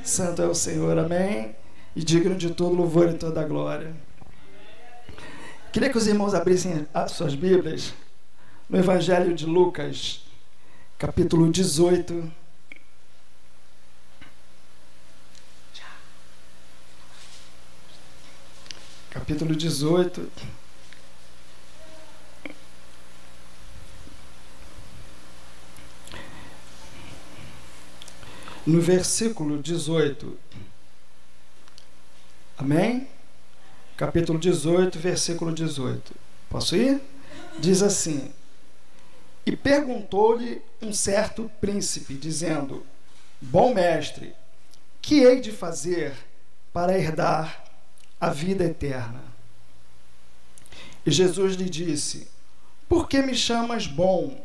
Santo é o Senhor, amém? E digno de todo louvor e toda glória. Queria que os irmãos abrissem as suas Bíblias no Evangelho de Lucas, capítulo 18. Capítulo 18. No versículo 18. Amém? Capítulo 18, versículo 18. Posso ir? Diz assim: E perguntou-lhe um certo príncipe, dizendo: Bom mestre, que hei de fazer para herdar a vida eterna? E Jesus lhe disse: Por que me chamas bom?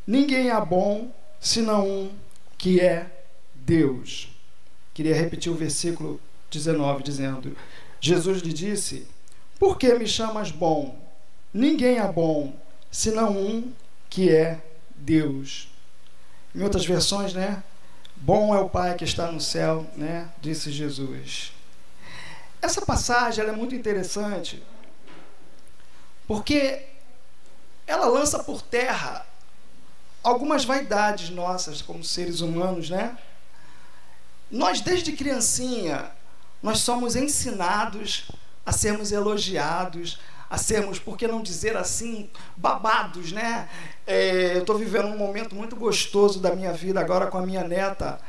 Ninguém é bom, senão um, que é Deus. Queria repetir o versículo 19, dizendo: Jesus lhe disse: Por que me chamas bom? Ninguém é bom, senão um, que é Deus. Em outras versões, né? Bom é o Pai que está no céu, né? Disse Jesus. Essa passagem ela é muito interessante, porque ela lança por terra algumas vaidades nossas como seres humanos, né? Nós, desde criancinha, nós somos ensinados a sermos elogiados, a sermos, por que não dizer assim, babados, né? Eu estou vivendo um momento muito gostoso da minha vida agora com a minha neta,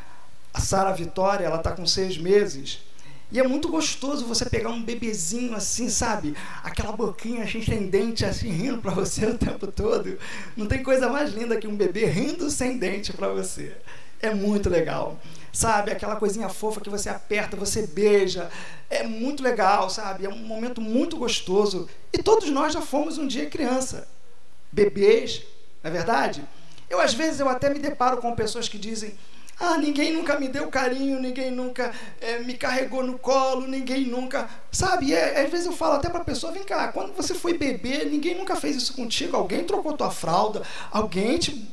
a Sara Vitória. Ela está com 6 meses. E é muito gostoso você pegar um bebezinho assim, sabe? Aquela boquinha assim, sem dente, assim, rindo para você o tempo todo. Não tem coisa mais linda que um bebê rindo sem dente para você. É muito legal. Sabe, aquela coisinha fofa que você aperta, você beija, é muito legal, sabe, é um momento muito gostoso. E todos nós já fomos um dia criança, bebês, não é verdade? Às vezes eu até me deparo com pessoas que dizem: ninguém nunca me deu carinho, ninguém nunca me carregou no colo, ninguém nunca, sabe, e às vezes eu falo até para a pessoa: vem cá, quando você foi bebê, ninguém nunca fez isso contigo, alguém trocou tua fralda, alguém te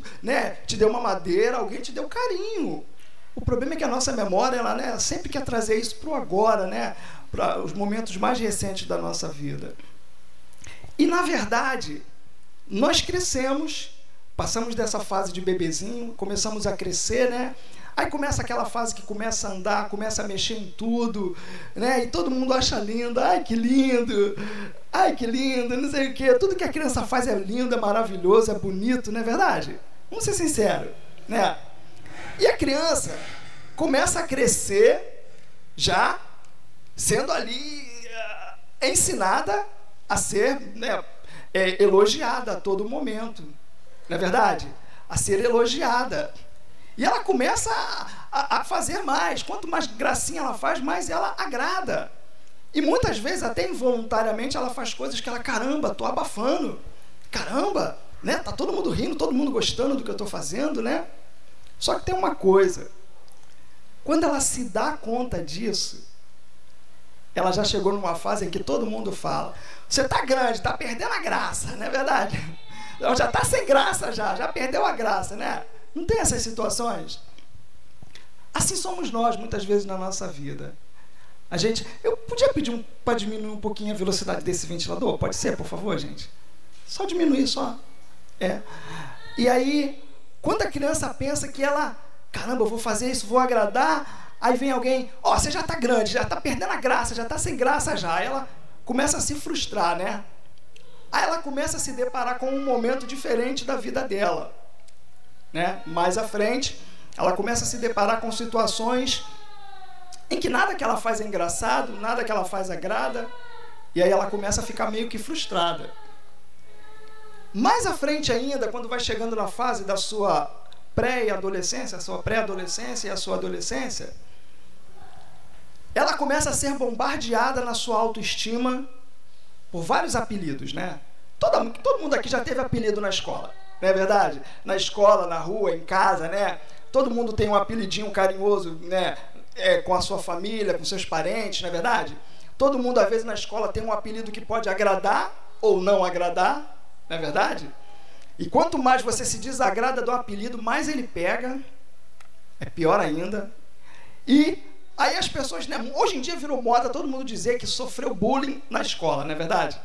deu uma madeira, alguém te deu carinho. O problema é que a nossa memória, ela, né, sempre quer trazer isso para o agora, né, para os momentos mais recentes da nossa vida. E, na verdade, nós crescemos, passamos dessa fase de bebezinho, começamos a crescer, né? Aí começa aquela fase que começa a andar, começa a mexer em tudo, né? E todo mundo acha lindo. Ai, que lindo! Ai, que lindo! Não sei o quê. Tudo que a criança faz é lindo, é maravilhoso, é bonito, não é verdade? Vamos ser sinceros, né? E a criança começa a crescer já sendo ali ensinada a ser, né, elogiada a todo momento, não é verdade? A ser elogiada. E ela começa a fazer mais. Quanto mais gracinha ela faz, mais ela agrada. E muitas vezes, até involuntariamente, ela faz coisas que ela: caramba, tô abafando. Caramba, né? Tá todo mundo rindo, todo mundo gostando do que eu tô fazendo, né? Só que tem uma coisa: quando ela se dá conta disso, ela já chegou numa fase em que todo mundo fala: você tá grande, tá perdendo a graça, não é verdade? Ela já tá sem graça, já perdeu a graça, né? Não tem essas situações? Assim somos nós, muitas vezes, na nossa vida. Eu podia pedir para diminuir um pouquinho a velocidade desse ventilador? Pode ser, por favor, gente? Só diminuir, só. E aí, quando a criança pensa que ela: caramba, eu vou fazer isso, vou agradar, aí vem alguém: você já está grande, já está perdendo a graça, já está sem graça já. Aí ela começa a se frustrar, né? Aí ela começa a se deparar com um momento diferente da vida dela, né? Mais à frente, ela começa a se deparar com situações em que nada que ela faz é engraçado, nada que ela faz agrada, e aí ela começa a ficar meio que frustrada. Mais à frente ainda, quando vai chegando na fase da sua pré-adolescência, a sua pré-adolescência e a sua adolescência, ela começa a ser bombardeada na sua autoestima por vários apelidos, né? Todo mundo aqui já teve apelido na escola, não é verdade? Na escola, na rua, em casa, né? Todo mundo tem um apelidinho carinhoso, né? Com a sua família, com seus parentes, não é verdade? Todo mundo, às vezes, na escola tem um apelido que pode agradar ou não agradar, não é verdade? E quanto mais você se desagrada do apelido, mais ele pega, é pior ainda. E Aí as pessoas, né, hoje em dia virou moda todo mundo dizer que sofreu bullying na escola, não é verdade?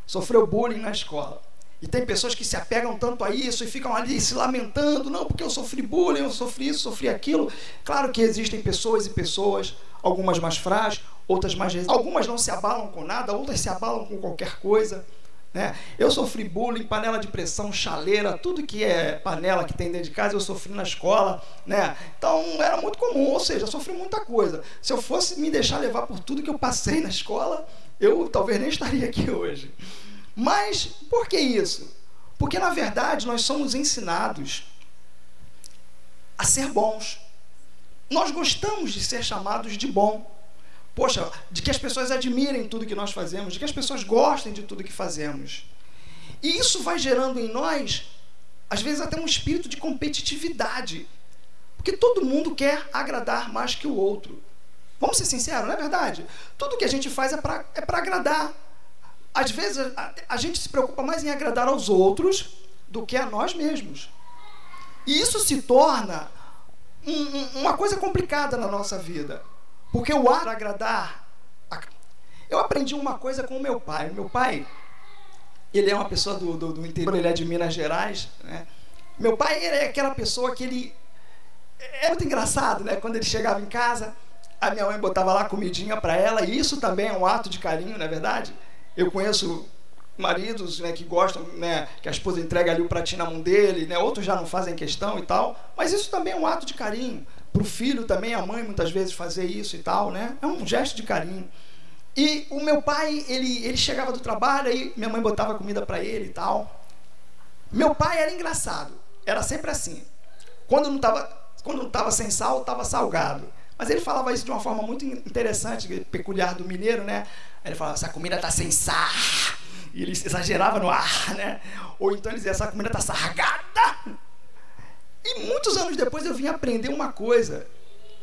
Sofreu bullying na escola. E tem pessoas que se apegam tanto a isso e ficam ali se lamentando, não, porque eu sofri bullying, eu sofri isso, sofri aquilo. Claro que existem pessoas e pessoas, algumas mais frágeis, outras mais resistentes. Algumas não se abalam com nada, outras se abalam com qualquer coisa, né? Eu sofri bullying, panela de pressão, chaleira, tudo que é panela que tem dentro de casa eu sofri na escola, né? Então era muito comum, ou seja, eu sofri muita coisa. Se eu fosse me deixar levar por tudo que eu passei na escola, eu talvez nem estaria aqui hoje. Mas por que isso? Porque na verdade nós somos ensinados a ser bons. Nós gostamos de ser chamados de bom. Poxa, de que as pessoas admirem tudo que nós fazemos, de que as pessoas gostem de tudo que fazemos. E isso vai gerando em nós, às vezes até um espírito de competitividade. Porque todo mundo quer agradar mais que o outro. Vamos ser sinceros, não é verdade? Tudo que a gente faz é para agradar. Às vezes a gente se preocupa mais em agradar aos outros do que a nós mesmos. E isso se torna uma coisa complicada na nossa vida. Porque o ato de agradar... Eu aprendi uma coisa com o meu pai. Meu pai, ele é uma pessoa do interior, ele é de Minas Gerais, né? Meu pai é aquela pessoa que ele... É muito engraçado, né? Quando ele chegava em casa, a minha mãe botava lá comidinha para ela, e isso também é um ato de carinho, não é verdade? Eu conheço maridos, né, que gostam, né, que a esposa entrega ali o pratinho na mão dele, né, outros já não fazem questão e tal, mas isso também é um ato de carinho. Para o filho também, a mãe muitas vezes fazer isso e tal, né? É um gesto de carinho. E o meu pai, ele chegava do trabalho, aí minha mãe botava comida para ele e tal. Meu pai era engraçado, era sempre assim. Quando não estava sem sal, estava salgado. Mas ele falava isso de uma forma muito interessante, peculiar do mineiro, né? Ele falava, essa comida tá sem sal. E ele exagerava no ar, né? Ou então ele dizia, essa comida tá sargada. E muitos anos depois eu vim aprender uma coisa,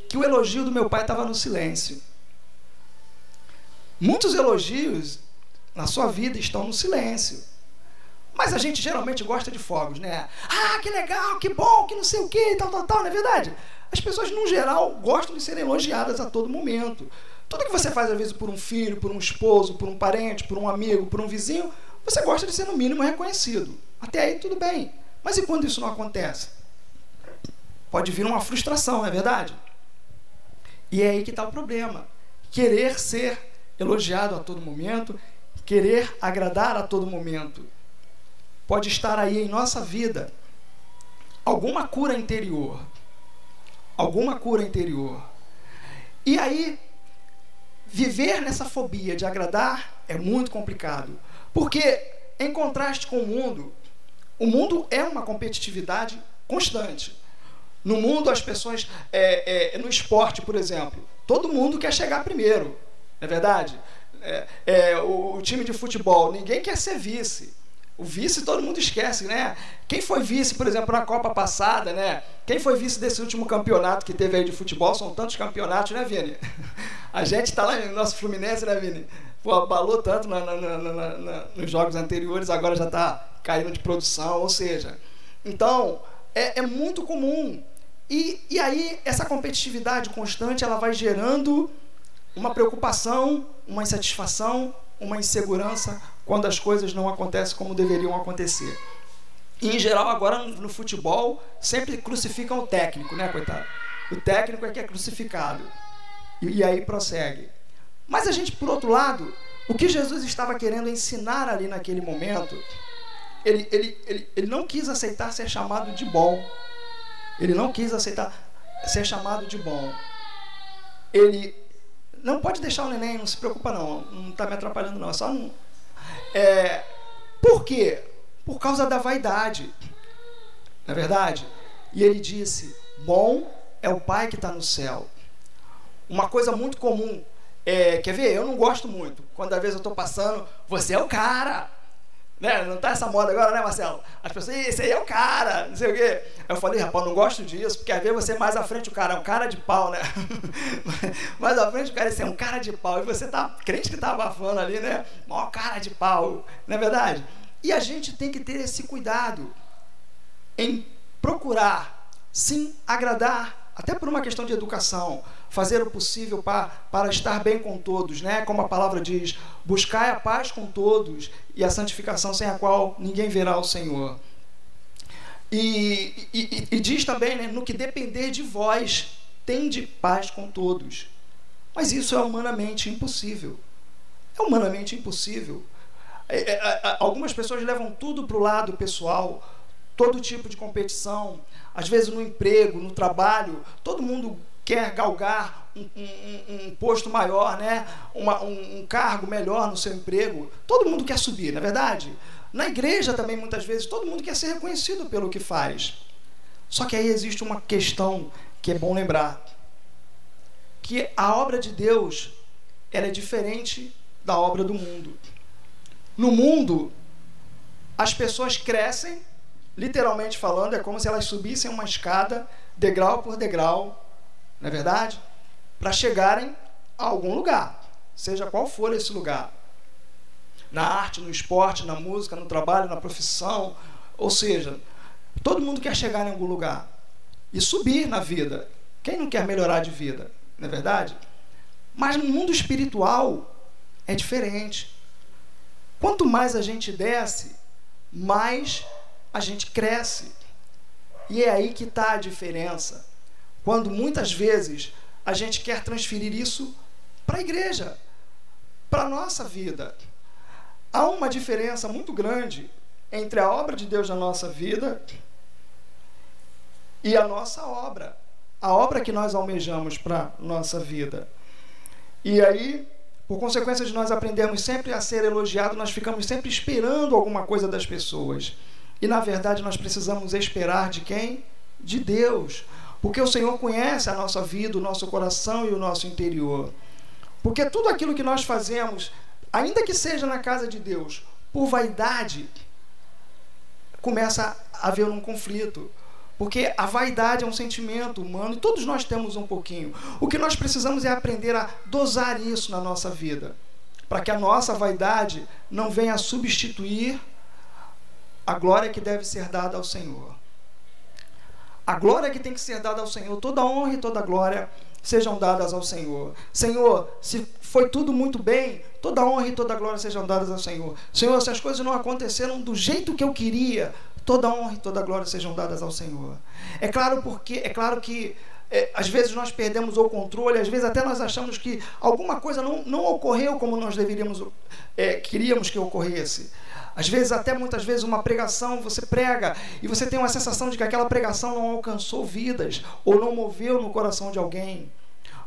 que o elogio do meu pai estava no silêncio. Muitos elogios na sua vida estão no silêncio. Mas a gente geralmente gosta de fogos, né? Ah, que legal, que bom, que não sei o que, tal, não é verdade? As pessoas, no geral, gostam de serem elogiadas a todo momento. Tudo que você faz, às vezes, por um filho, por um esposo, por um parente, por um amigo, por um vizinho, você gosta de ser, no mínimo, reconhecido. Até aí, tudo bem. Mas e quando isso não acontece? Pode vir uma frustração, não é verdade? E é aí que está o problema. Querer ser elogiado a todo momento, querer agradar a todo momento. Pode estar aí em nossa vida alguma cura interior. Alguma cura interior. E aí, viver nessa fobia de agradar é muito complicado. Porque, em contraste com o mundo é uma competitividade constante. No mundo, as pessoas... no esporte, por exemplo, todo mundo quer chegar primeiro. Não é verdade? O time de futebol, ninguém quer ser vice. O vice todo mundo esquece, né? Quem foi vice, por exemplo, na Copa passada, né? Quem foi vice desse último campeonato que teve aí de futebol? São tantos campeonatos, né, Vini? A gente tá lá no nosso Fluminense, né, Vini? Pô, abalou tanto nos jogos anteriores, agora já tá caindo de produção, ou seja... Então, é muito comum. E aí, essa competitividade constante, ela vai gerando uma preocupação, uma insatisfação, uma insegurança quando as coisas não acontecem como deveriam acontecer. E, em geral, agora no futebol, sempre crucificam o técnico, né, coitado? O técnico é que é crucificado. E aí prossegue. Mas a gente, por outro lado, o que Jesus estava querendo ensinar ali naquele momento, ele não quis aceitar ser chamado de bom. Ele não quis aceitar ser chamado de bom. Ele... Não pode deixar o neném, não se preocupa não. Não está me atrapalhando não. É só não... Por quê? Por causa da vaidade. Não é verdade? E ele disse, bom é o Pai que está no céu. Uma coisa muito comum. Quer ver? Eu não gosto muito. Quando às vezes eu estou passando, você é o cara. Né? Não tá essa moda agora, né, Marcelo? As pessoas, esse aí é o cara, não sei o quê. Eu falei, rapaz, não gosto disso, porque às vezes você mais à frente o cara é um cara de pau, né? Mais à frente o cara é um cara de pau. E você tá crente que tá abafando ali, né? Mó cara de pau, não é verdade? E a gente tem que ter esse cuidado em procurar, sim, agradar Até por uma questão de educação, fazer o possível para estar bem com todos, né? Como a palavra diz, buscai a paz com todos e a santificação sem a qual ninguém verá o Senhor. E diz também, né, no que depender de vós, tende paz com todos. Mas isso é humanamente impossível. É humanamente impossível. Algumas pessoas levam tudo para o lado pessoal, todo tipo de competição, às vezes no emprego, no trabalho, todo mundo quer galgar um posto maior, né? Um cargo melhor no seu emprego, todo mundo quer subir, não é verdade? Na igreja também, muitas vezes, todo mundo quer ser reconhecido pelo que faz. Só que aí existe uma questão que é bom lembrar, que a obra de Deus, ela é diferente da obra do mundo. No mundo, as pessoas crescem, literalmente falando, é como se elas subissem uma escada, degrau por degrau, não é verdade? Para chegarem a algum lugar, seja qual for esse lugar. Na arte, no esporte, na música, no trabalho, na profissão, ou seja, todo mundo quer chegar em algum lugar e subir na vida. Quem não quer melhorar de vida, não é verdade? Mas no mundo espiritual é diferente. Quanto mais a gente desce, mais a gente cresce. E é aí que está a diferença. Quando muitas vezes a gente quer transferir isso para a igreja, para a nossa vida. Há uma diferença muito grande entre a obra de Deus na nossa vida e a nossa obra. A obra que nós almejamos para a nossa vida. E aí, por consequência de nós aprendermos sempre a ser elogiados, nós ficamos sempre esperando alguma coisa das pessoas. E, na verdade, nós precisamos esperar de quem? De Deus. Porque o Senhor conhece a nossa vida, o nosso coração e o nosso interior. Porque tudo aquilo que nós fazemos, ainda que seja na casa de Deus, por vaidade, começa a haver um conflito. Porque a vaidade é um sentimento humano e todos nós temos um pouquinho. O que nós precisamos é aprender a dosar isso na nossa vida, para que a nossa vaidade não venha a substituir a glória que deve ser dada ao Senhor. A glória que tem que ser dada ao Senhor, toda a honra e toda a glória sejam dadas ao Senhor. Senhor, se foi tudo muito bem, toda a honra e toda a glória sejam dadas ao Senhor. Senhor, se as coisas não aconteceram do jeito que eu queria, toda a honra e toda a glória sejam dadas ao Senhor. É claro que às vezes nós perdemos o controle, às vezes até nós achamos que alguma coisa não ocorreu como nós queríamos que ocorresse. Às vezes, até muitas vezes, uma pregação, você prega e você tem uma sensação de que aquela pregação não alcançou vidas ou não moveu no coração de alguém.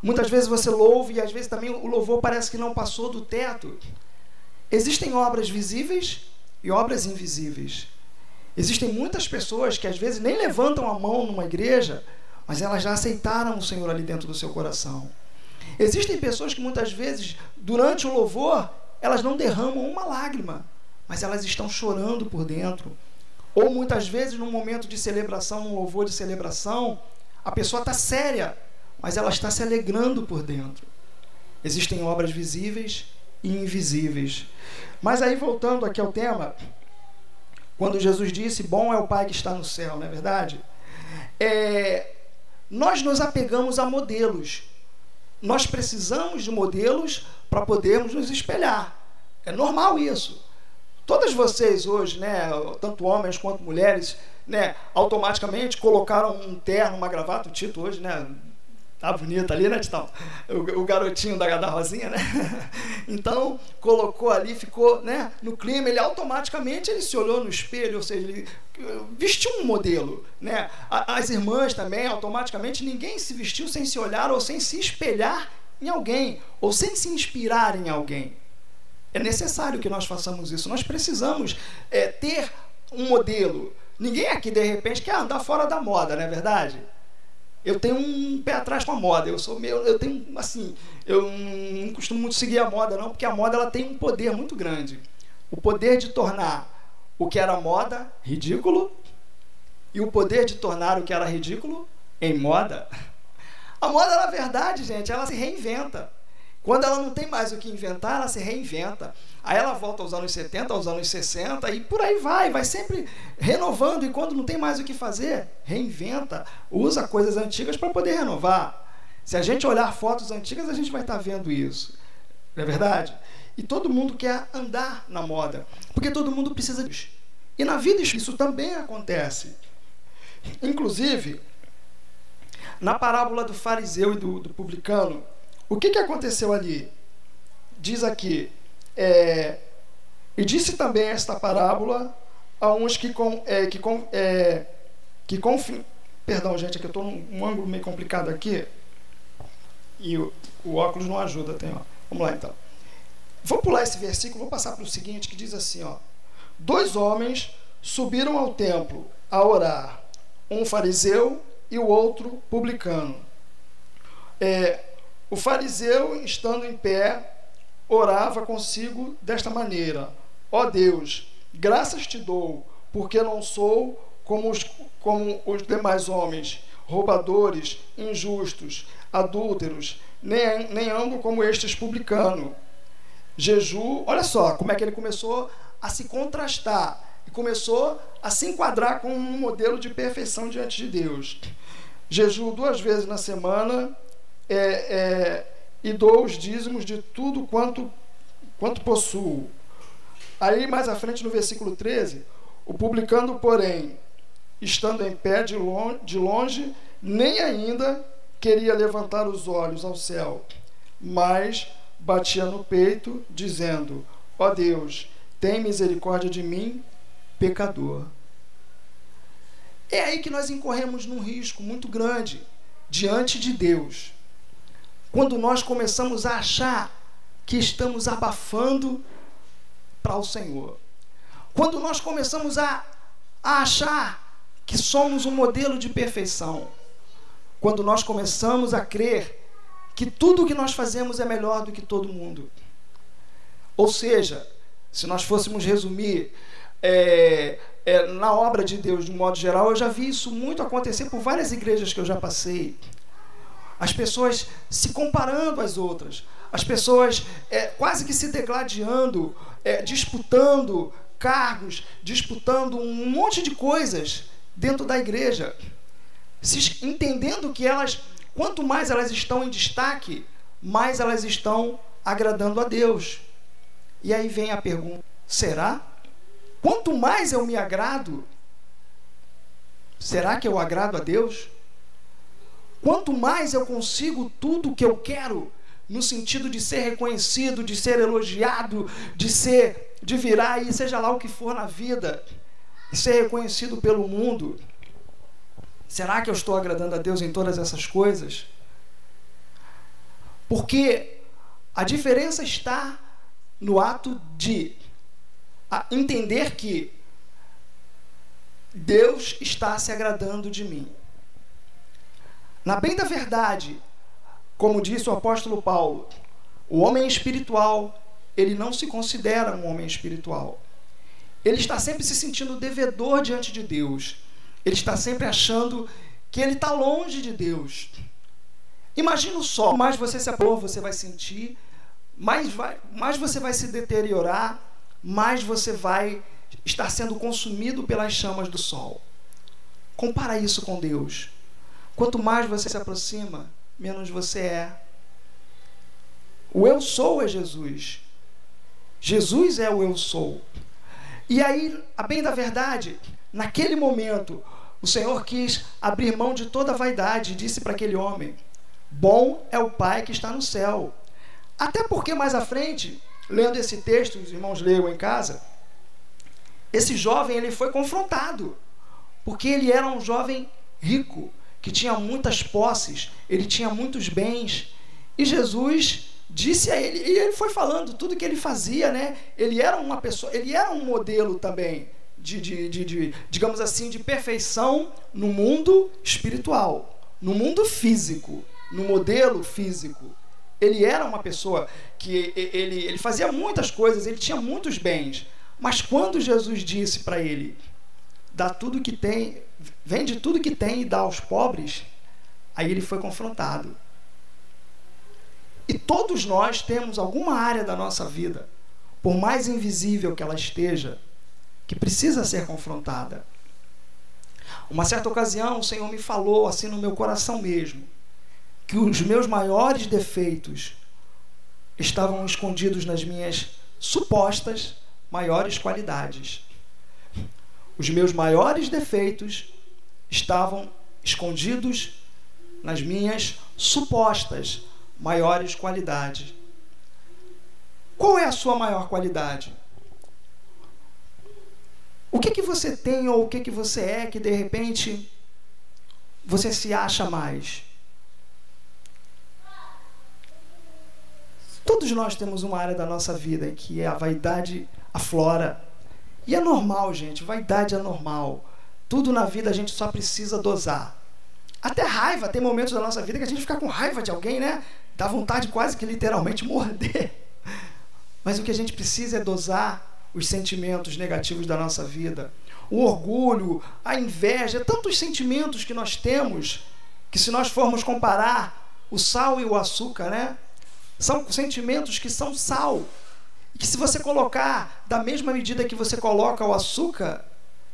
Muitas vezes você louva e às vezes também o louvor parece que não passou do teto. Existem obras visíveis e obras invisíveis. Existem muitas pessoas que às vezes nem levantam a mão numa igreja, mas elas já aceitaram o Senhor ali dentro do seu coração. Existem pessoas que muitas vezes, durante o louvor, elas não derramam uma lágrima, mas elas estão chorando por dentro. Ou muitas vezes, num momento de celebração, num louvor de celebração, a pessoa está séria, mas ela está se alegrando por dentro. Existem obras visíveis e invisíveis. Mas aí, voltando aqui ao tema, quando Jesus disse, bom é o Pai que está no céu, não é verdade? Nós nos apegamos a modelos. Nós precisamos de modelos para podermos nos espelhar. É normal isso. Todas vocês hoje, né, tanto homens quanto mulheres, né, automaticamente colocaram um terno, uma gravata. O Tito hoje, né, tá bonito ali, né, Titão? O garotinho da Rosinha, né? Então, colocou ali, ficou, né, no clima, ele automaticamente ele se olhou no espelho, ou seja, ele vestiu um modelo, né? As irmãs também, automaticamente, ninguém se vestiu sem se olhar ou sem se espelhar em alguém, ou sem se inspirar em alguém. É necessário que nós façamos isso. Nós precisamos ter um modelo. Ninguém aqui, de repente, quer andar fora da moda, não é verdade? Eu tenho um pé atrás com a moda. Eu tenho, assim, eu não costumo muito seguir a moda, não, porque a moda ela tem um poder muito grande. O poder de tornar o que era moda ridículo e o poder de tornar o que era ridículo em moda. A moda, na verdade, gente, ela se reinventa. Quando ela não tem mais o que inventar, ela se reinventa. Aí ela volta aos anos 70, aos anos 60 e por aí vai sempre renovando. E quando não tem mais o que fazer, reinventa, usa coisas antigas para poder renovar. Se a gente olhar fotos antigas, a gente vai estar vendo isso. Não é verdade? E todo mundo quer andar na moda, porque todo mundo precisa disso. E na vida isso também acontece. Inclusive, na parábola do fariseu e do publicano, o que aconteceu ali? Diz aqui, e disse também esta parábola a uns perdão, gente, aqui eu estou num ângulo meio complicado aqui, e o óculos não ajuda, vamos lá então. Vou pular esse versículo, vou passar para o seguinte, que diz assim, 2 homens subiram ao templo a orar, um fariseu e o outro publicano. O fariseu, estando em pé, orava consigo desta maneira: ó Deus, graças te dou, porque não sou como os demais homens, roubadores, injustos, adúlteros, nem ando como estes publicanos. Jejum, olha só como é que ele começou a se contrastar e começou a se enquadrar com um modelo de perfeição diante de Deus. Jejum 2 vezes na semana, e dou os dízimos de tudo quanto possuo. Aí mais à frente no versículo 13, o publicano, porém, estando em pé de longe, nem ainda queria levantar os olhos ao céu, mas batia no peito, dizendo: ó Deus, tem misericórdia de mim, pecador. É aí que nós incorremos num risco muito grande diante de Deus, quando nós começamos a achar que estamos abafando para o Senhor, quando nós começamos a achar que somos um modelo de perfeição, quando nós começamos a crer que tudo o que nós fazemos é melhor do que todo mundo. Ou seja, se nós fôssemos resumir na obra de Deus de um modo geral, eu já vi isso muito acontecer por várias igrejas que eu já passei. As pessoas se comparando às outras, as pessoas quase que se degladiando, disputando cargos, disputando um monte de coisas dentro da igreja, entendendo que elas, quanto mais elas estão em destaque, mais elas estão agradando a Deus. E aí vem a pergunta: será? Quanto mais eu me agrado, será que eu agrado a Deus? Quanto mais eu consigo tudo o que eu quero, no sentido de ser reconhecido, de ser elogiado, de virar e seja lá o que for na vida, e ser reconhecido pelo mundo, será que eu estou agradando a Deus em todas essas coisas? Porque a diferença está no ato de entender que Deus está se agradando de mim. Na bem da verdade, como disse o apóstolo Paulo, o homem espiritual, ele não se considera um homem espiritual. Ele está sempre se sentindo devedor diante de Deus. Ele está sempre achando que ele está longe de Deus. Imagina só, mais você se apor, você vai sentir, mais você vai se deteriorar, mais você vai estar sendo consumido pelas chamas do sol. Compara isso com Deus. Quanto mais você se aproxima, menos você é. O eu sou é Jesus. Jesus é o eu sou. E aí, a bem da verdade, naquele momento, o Senhor quis abrir mão de toda a vaidade e disse para aquele homem: bom é o Pai que está no céu. Até porque mais à frente, lendo esse texto, os irmãos leiam em casa, esse jovem ele foi confrontado, porque ele era um jovem rico, que tinha muitas posses, ele tinha muitos bens, e Jesus disse a ele, e ele foi falando tudo que ele fazia, né? Ele era uma pessoa, ele era um modelo também digamos assim, de perfeição no mundo espiritual, no mundo físico, no modelo físico. Ele era uma pessoa que ele fazia muitas coisas, ele tinha muitos bens, mas quando Jesus disse para ele: dá tudo que tem, vende tudo que tem e dá aos pobres, aí ele foi confrontado. E todos nós temos alguma área da nossa vida, por mais invisível que ela esteja, que precisa ser confrontada. Uma certa ocasião, o Senhor me falou, assim no meu coração mesmo, que os meus maiores defeitos estavam escondidos nas minhas supostas maiores qualidades. Os meus maiores defeitos estavam escondidos nas minhas supostas maiores qualidades. Qual é a sua maior qualidade? O que você tem ou o que você é que de repente você se acha mais? Todos nós temos uma área da nossa vida em que a vaidade aflora. E é normal, gente. Vaidade é normal. Tudo na vida a gente só precisa dosar. Até raiva. Tem momentos da nossa vida que a gente fica com raiva de alguém, né? Dá vontade quase que literalmente morder. Mas o que a gente precisa é dosar os sentimentos negativos da nossa vida. O orgulho, a inveja, tantos sentimentos que nós temos, que se nós formos comparar o sal e o açúcar, né? São sentimentos que são sal. E que se você colocar da mesma medida que você coloca o açúcar,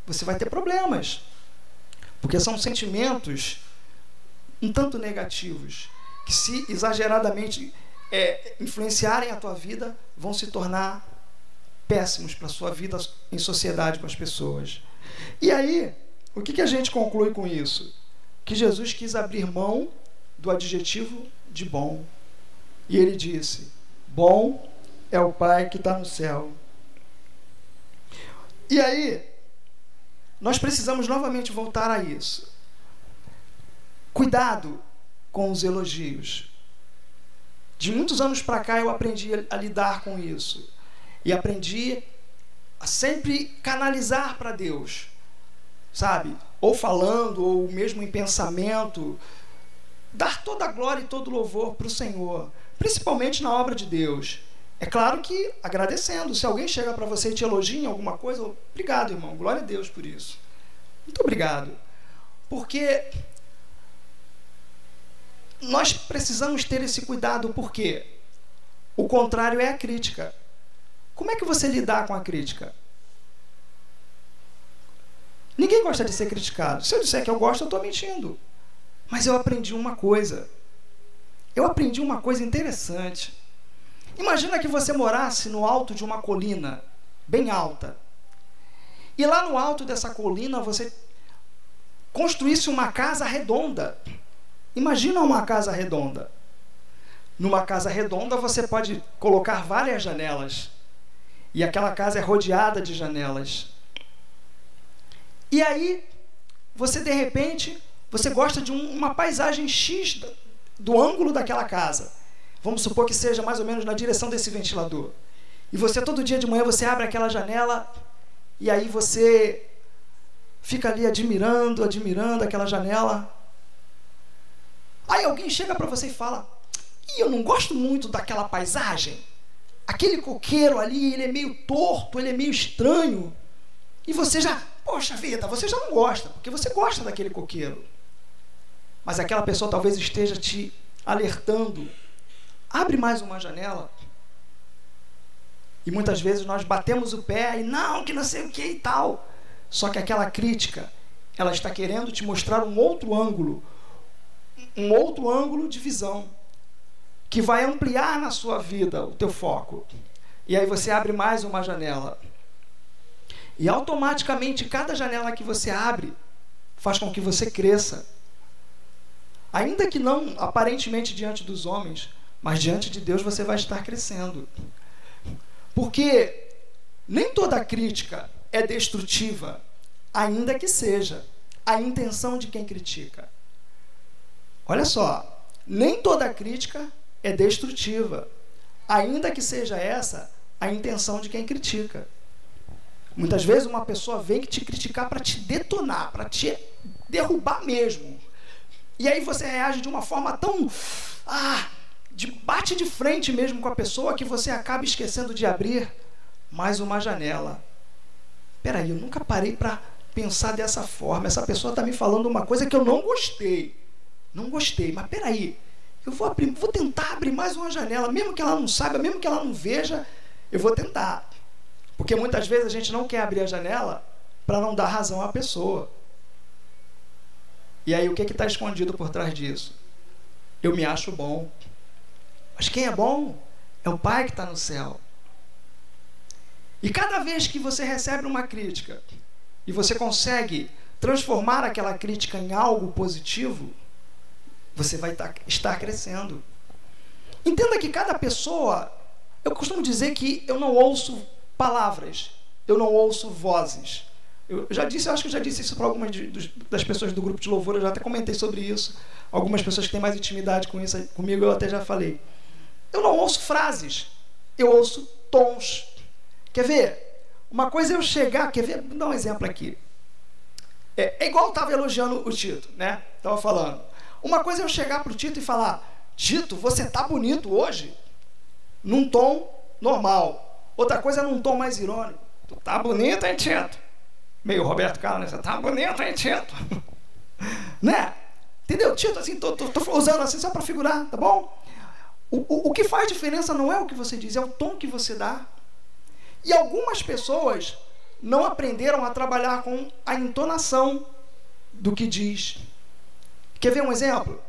você vai ter problemas. Porque são sentimentos um tanto negativos, que se exageradamente influenciarem a tua vida, vão se tornar péssimos para a sua vida em sociedade com as pessoas. E aí, o que a gente conclui com isso? Que Jesus quis abrir mão do adjetivo de bom. E ele disse: bom é o Pai que está no céu. E aí, nós precisamos novamente voltar a isso. Cuidado com os elogios. De muitos anos para cá eu aprendi a lidar com isso. E aprendi a sempre canalizar para Deus. Sabe? Ou falando, ou mesmo em pensamento. Dar toda a glória e todo o louvor para o Senhor. Principalmente na obra de Deus. É claro que agradecendo. Se alguém chega para você e te elogia em alguma coisa, obrigado, irmão. Glória a Deus por isso. Muito obrigado. Porque nós precisamos ter esse cuidado, porque o contrário é a crítica. Como é que você lidar com a crítica? Ninguém gosta de ser criticado. Se eu disser que eu gosto, eu estou mentindo. Mas eu aprendi uma coisa. Eu aprendi uma coisa interessante. Imagina que você morasse no alto de uma colina, bem alta. E lá no alto dessa colina você construísse uma casa redonda. Imagina uma casa redonda. Numa casa redonda você pode colocar várias janelas. E aquela casa é rodeada de janelas. E aí, você de repente, você gosta de uma paisagem X do ângulo daquela casa. Vamos supor que seja mais ou menos na direção desse ventilador. E você todo dia de manhã você abre aquela janela e aí você fica ali admirando aquela janela. Aí alguém chega para você e fala: eu não gosto muito daquela paisagem. Aquele coqueiro ali, ele é meio torto, ele é meio estranho. E você já, poxa vida, você já não gosta, porque você gosta daquele coqueiro. Mas aquela pessoa talvez esteja te alertando. Abre mais uma janela. E muitas vezes nós batemos o pé e não, que não sei o que e tal. Só que aquela crítica, ela está querendo te mostrar um outro ângulo de visão, que vai ampliar na sua vida o teu foco. E aí você abre mais uma janela. E automaticamente cada janela que você abre faz com que você cresça. Ainda que não aparentemente diante dos homens, mas diante de Deus você vai estar crescendo. Porque nem toda crítica é destrutiva, ainda que seja a intenção de quem critica. Olha só, nem toda crítica é destrutiva, ainda que seja essa a intenção de quem critica. Muitas vezes uma pessoa vem te criticar para te detonar, para te derrubar mesmo. E aí você reage de uma forma tão... bate de frente mesmo com a pessoa, que você acaba esquecendo de abrir mais uma janela. Peraí, eu nunca parei para pensar dessa forma. Essa pessoa está me falando uma coisa que eu não gostei. Não gostei, mas peraí. eu vou tentar abrir mais uma janela, mesmo que ela não saiba, mesmo que ela não veja, eu vou tentar. Porque muitas vezes a gente não quer abrir a janela para não dar razão à pessoa. E aí o que está escondido por trás disso? Eu me acho bom. Mas quem é bom é o Pai que está no céu. E cada vez que você recebe uma crítica e você consegue transformar aquela crítica em algo positivo, você vai estar crescendo. Entenda que cada pessoa... Eu costumo dizer que eu não ouço palavras, eu não ouço vozes. Eu acho que eu já disse isso para algumas das pessoas do grupo de louvor, eu já até comentei sobre isso. Algumas pessoas que têm mais intimidade com isso, comigo, eu até já falei. Eu não ouço frases, eu ouço tons. Quer ver? Uma coisa é eu chegar... Quer ver? Vou dar um exemplo aqui. É igual eu estava elogiando o Tito, né? Estava falando. Uma coisa é eu chegar para o Tito e falar: Tito, você tá bonito hoje? Num tom normal. Outra coisa é num tom mais irônico. Tu tá bonito, hein, Tito? Meio Roberto Carlos, né? Você tá bonito, hein, Tito? Né? Entendeu? Tito, assim, tô usando assim só para figurar, tá bom? O que faz diferença não é o que você diz, é o tom que você dá. E algumas pessoas não aprenderam a trabalhar com a entonação do que diz. Quer ver um exemplo?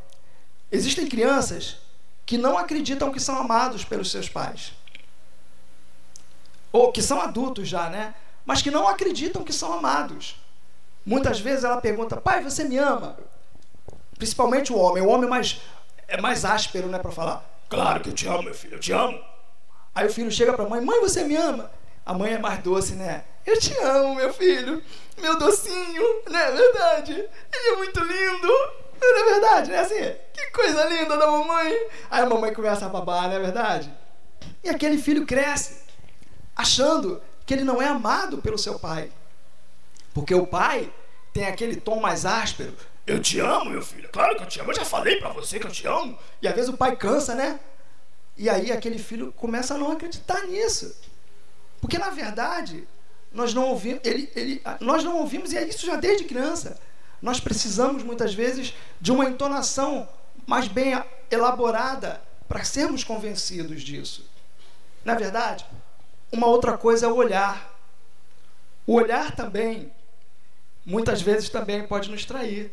Existem crianças que não acreditam que são amados pelos seus pais. Ou que são adultos já, né? Mas que não acreditam que são amados. Muitas vezes ela pergunta: pai, você me ama? Principalmente o homem. O homem é mais áspero, né, para falar: claro que eu te amo, meu filho, eu te amo. Aí o filho chega para a mãe: mãe, você me ama? A mãe é mais doce, né? Eu te amo, meu filho, meu docinho, não é verdade? Ele é muito lindo, não é verdade? Não é assim? Que coisa linda da mamãe. Aí a mamãe começa a babar, não é verdade? E aquele filho cresce achando que ele não é amado pelo seu pai, porque o pai tem aquele tom mais áspero: eu te amo, meu filho, claro que eu te amo, eu já falei pra você que eu te amo. E às vezes o pai cansa, né? E aí aquele filho começa a não acreditar nisso, porque na verdade nós não ouvimos, nós não ouvimos, e é isso já desde criança. Nós precisamos muitas vezes de uma entonação mais bem elaborada para sermos convencidos disso. Na verdade, uma outra coisa é o olhar. O olhar também, muitas vezes, também pode nos trair.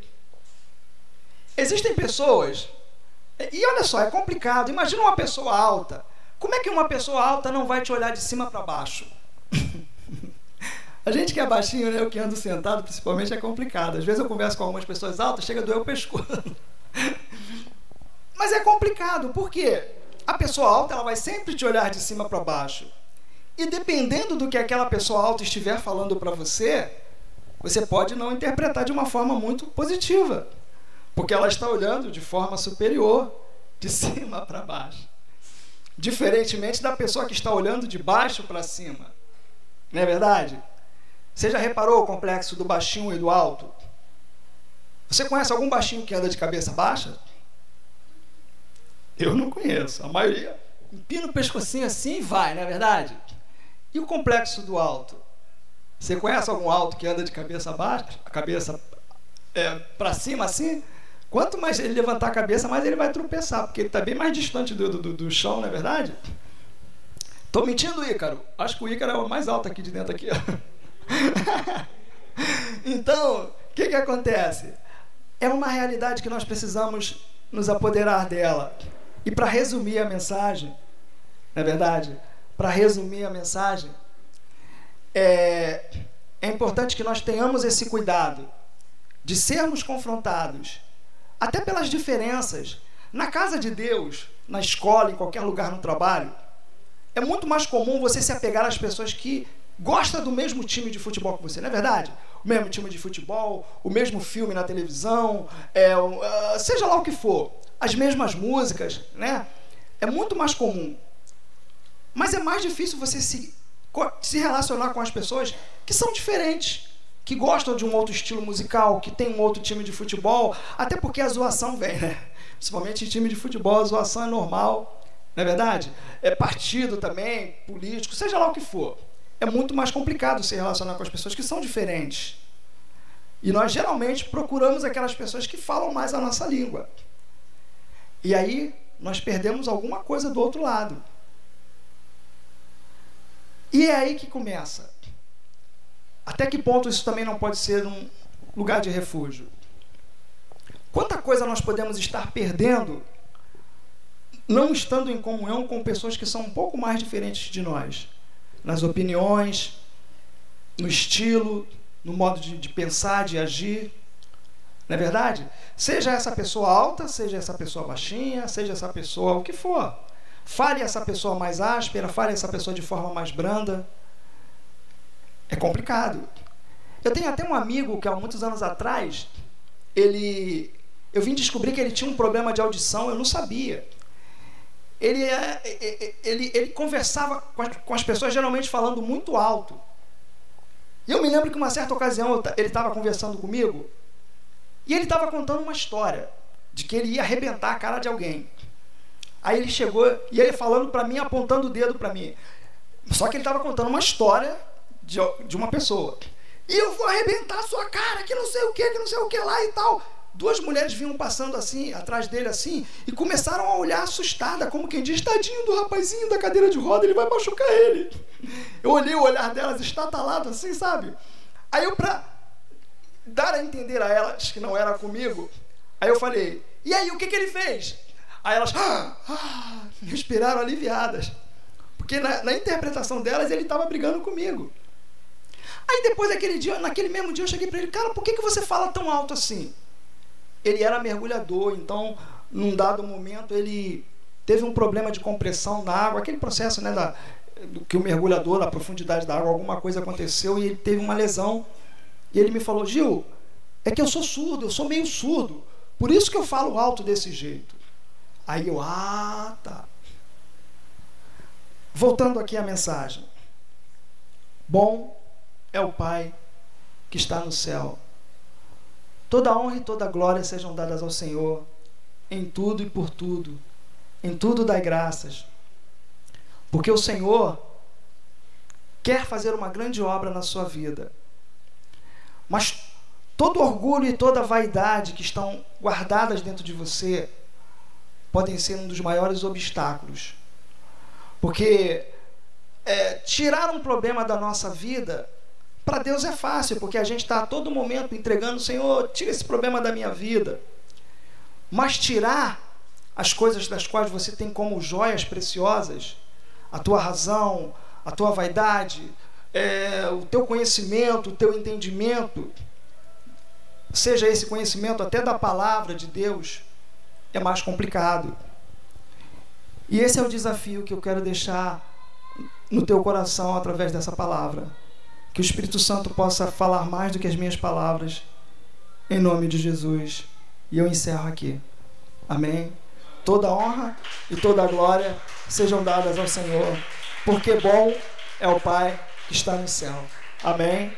Existem pessoas, e olha só, é complicado. Imagina uma pessoa alta. Como é que uma pessoa alta não vai te olhar de cima para baixo? A gente que é baixinho, né, eu que ando sentado, principalmente, é complicado. Às vezes eu converso com algumas pessoas altas, chega a doer o pescoço. Mas é complicado, por quê? A pessoa alta, ela vai sempre te olhar de cima para baixo. E dependendo do que aquela pessoa alta estiver falando para você, você pode não interpretar de uma forma muito positiva, porque ela está olhando de forma superior, de cima para baixo. Diferentemente da pessoa que está olhando de baixo para cima. Não é verdade? Você já reparou o complexo do baixinho e do alto? Você conhece algum baixinho que anda de cabeça baixa? Eu não conheço. A maioria empina o pescocinho assim e vai, não é verdade? E o complexo do alto? Você conhece algum alto que anda de cabeça baixa, a cabeça para cima assim? Quanto mais ele levantar a cabeça, mais ele vai tropeçar, porque ele está bem mais distante do chão, não é verdade? Estou mentindo, Ícaro? Acho que o Ícaro é o mais alto aqui de dentro aqui. Então, o que acontece? É uma realidade que nós precisamos nos apoderar dela. E para resumir a mensagem, não é verdade? Para resumir a mensagem, é importante que nós tenhamos esse cuidado de sermos confrontados, até pelas diferenças. Na casa de Deus, na escola, em qualquer lugar no trabalho, é muito mais comum você se apegar às pessoas que gostam do mesmo time de futebol que você, não é verdade? O mesmo time de futebol, o mesmo filme na televisão, seja lá o que for, as mesmas músicas, né? É muito mais comum. Mas é mais difícil você se relacionar com as pessoas que são diferentes, que gostam de um outro estilo musical, que tem um outro time de futebol, até porque a zoação vem, né? Principalmente em time de futebol, a zoação é normal, não é verdade? É partido também, político, seja lá o que for. É muito mais complicado se relacionar com as pessoas que são diferentes. E nós geralmente procuramos aquelas pessoas que falam mais a nossa língua. E aí nós perdemos alguma coisa do outro lado. E é aí que começa. Até que ponto isso também não pode ser um lugar de refúgio? Quanta coisa nós podemos estar perdendo não estando em comunhão com pessoas que são um pouco mais diferentes de nós, nas opiniões, no estilo, no modo de pensar, de agir. Não é verdade? Seja essa pessoa alta, seja essa pessoa baixinha, seja essa pessoa o que for. Fale essa pessoa mais áspera, fale essa pessoa de forma mais branda. É complicado. Eu tenho até um amigo que há muitos anos atrás, eu vim descobrir que ele tinha um problema de audição, eu não sabia. Ele conversava com as pessoas geralmente falando muito alto. E eu me lembro que uma certa ocasião ele estava conversando comigo e ele estava contando uma história de que ele ia arrebentar a cara de alguém. Aí ele chegou e ele falando para mim, apontando o dedo para mim. Só que ele estava contando uma história de uma pessoa. E eu vou arrebentar a sua cara, que não sei o que lá e tal. Duas mulheres vinham passando assim, atrás dele assim, e começaram a olhar assustada, como quem diz, tadinho do rapazinho da cadeira de roda, ele vai machucar ele. Eu olhei o olhar delas estatalado assim, sabe? Aí eu, pra dar a entender a elas que não era comigo, aí eu falei, e aí, o que ele fez? Aí elas respiraram aliviadas, porque na interpretação delas ele estava brigando comigo. Aí depois naquele mesmo dia eu cheguei para ele, cara, por que você fala tão alto assim? Ele era mergulhador, então num dado momento ele teve um problema de compressão na água, aquele processo, né, que o mergulhador, na profundidade da água, alguma coisa aconteceu e ele teve uma lesão. E ele me falou, Gil, é que eu sou surdo, eu sou meio surdo, por isso que eu falo alto desse jeito. Aí eu, tá. Voltando aqui à mensagem. Bom é o Pai que está no céu. Toda honra e toda glória sejam dadas ao Senhor, em tudo e por tudo. Em tudo dai graças. Porque o Senhor quer fazer uma grande obra na sua vida. Mas todo orgulho e toda vaidade que estão guardadas dentro de você podem ser um dos maiores obstáculos. Porque tirar um problema da nossa vida, para Deus é fácil, porque a gente está a todo momento entregando, Senhor, tira esse problema da minha vida. Mas tirar as coisas das quais você tem como joias preciosas, a tua razão, a tua vaidade, o teu conhecimento, o teu entendimento, seja esse conhecimento até da palavra de Deus, é mais complicado. E esse é o desafio que eu quero deixar no teu coração através dessa palavra. Que o Espírito Santo possa falar mais do que as minhas palavras, em nome de Jesus. E eu encerro aqui. Amém? Toda honra e toda glória sejam dadas ao Senhor, porque bom é o Pai que está no céu. Amém?